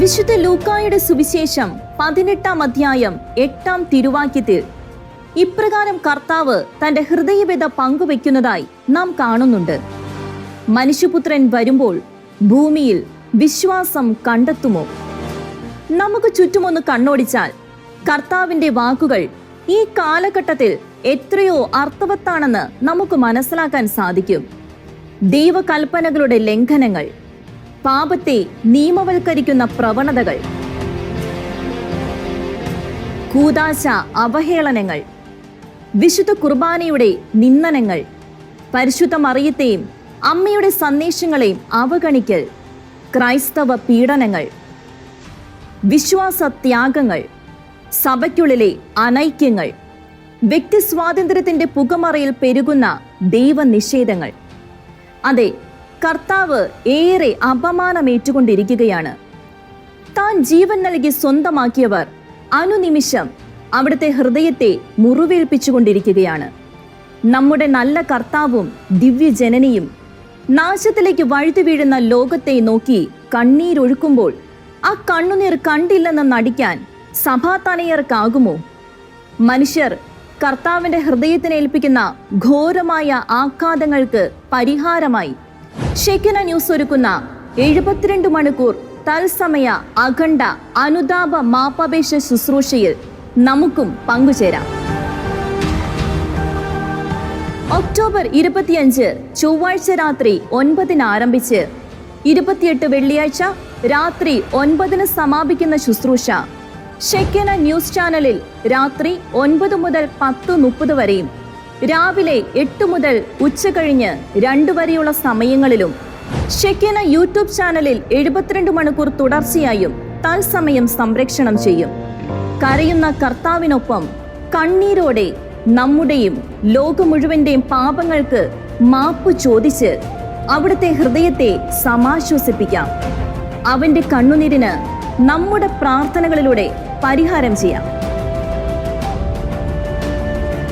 വിശുദ്ധ ലൂക്കായുടെ സുവിശേഷം 18-ാം അധ്യായം 8-ാം തിരുവാക്യത്തിൽ ഇപ്രകാരം കർത്താവ് തന്റെ ഹൃദയവേദ പങ്കുവെക്കുന്നതായി നാം കാണുന്നുണ്ട്. മനുഷ്യപുത്രൻ വരുമ്പോൾ ഭൂമിയിൽ വിശ്വാസം കണ്ടെത്തുമോ? നമുക്ക് ചുറ്റുമൊന്ന് കണ്ണോടിച്ചാൽ കർത്താവിന്റെ വാക്കുകൾ ഈ കാലഘട്ടത്തിൽ എത്രയോ അർത്ഥവത്താണെന്ന് നമുക്ക് മനസ്സിലാക്കാൻ സാധിക്കും. ദൈവകൽപ്പനകളുടെ ലംഘനങ്ങൾ, പാപത്തെ നിയമവൽക്കരിക്കുന്ന പ്രവണതകൾ, കൂദാശ അവഹേളനങ്ങൾ, വിശുദ്ധ കുർബാനയുടെ നിന്ദനങ്ങൾ, പരിശുദ്ധ മറിയത്തെയും അമ്മയുടെ സന്ദേശങ്ങളെയും അവഗണിക്കൽ, ക്രൈസ്തവ പീഡനങ്ങൾ, വിശ്വാസത്യാഗങ്ങൾ, സഭയ്ക്കുള്ളിലെ അനൈക്യങ്ങൾ, വ്യക്തി സ്വാതന്ത്ര്യത്തിന്റെ പുകമറയിൽ പെരുകുന്ന ദൈവനിഷേധങ്ങൾ. അതെ, കർത്താവ് ഏറെ അപമാനമേറ്റുകൊണ്ടിരിക്കുകയാണ്. താൻ ജീവൻ നൽകി സ്വന്തമാക്കിയവർ അനുനിമിഷം അവിടുത്തെ ഹൃദയത്തെ മുറിവേൽപ്പിച്ചുകൊണ്ടിരിക്കുകയാണ്. നമ്മുടെ നല്ല കർത്താവും ദിവ്യജനനിയും നാശത്തിലേക്ക് വഴുതി വീഴുന്ന ലോകത്തെ നോക്കി കണ്ണീരൊഴുക്കുമ്പോൾ ആ കണ്ണുനീർ കണ്ടില്ലെന്ന് നടിക്കാൻ സഭാതനയർക്കാകുമോ? മനുഷ്യർ കർത്താവിന്റെ ഹൃദയത്തിനേൽപ്പിക്കുന്ന ഘോരമായ ആഘാതങ്ങൾക്ക് പരിഹാരമായി ഷെക്കിന ന്യൂസ് ഒരുക്കുന്ന 72 മണിക്കൂർ തത്സമയ അഖണ്ഡ അനുതാപ മാപ്പപേക്ഷ ശുശ്രൂഷയിൽ നമുക്കും പങ്കുചേരാം. ഒക്ടോബർ 25 ചൊവ്വാഴ്ച രാത്രി 9-ന് ആരംഭിച്ച് 28 വെള്ളിയാഴ്ച രാത്രി 9-ന് സമാപിക്കുന്ന ശുശ്രൂഷ ഷെക്കിന ന്യൂസ് ചാനലിൽ രാത്രി 9 മുതൽ 10:30 വരെയും രാവിലെ 8 മുതൽ ഉച്ചകഴിഞ്ഞ് 2 വരെയുള്ള സമയങ്ങളിലും ഷെക്കിന യൂട്യൂബ് ചാനലിൽ 72 മണിക്കൂർ തുടർച്ചയായും തത്സമയം സംപ്രേക്ഷണം ചെയ്യും. കരയുന്ന കർത്താവിനൊപ്പം കണ്ണീരോടെ നമ്മുടെയും ലോകം മുഴുവന്റെയും പാപങ്ങൾക്ക് മാപ്പ് ചോദിച്ച് അവിടുത്തെ ഹൃദയത്തെ സമാശ്വസിപ്പിക്കാം. അവന്റെ കണ്ണുനീരിന് നമ്മുടെ പ്രാർത്ഥനകളിലൂടെ പരിഹാരം ചെയ്യാം.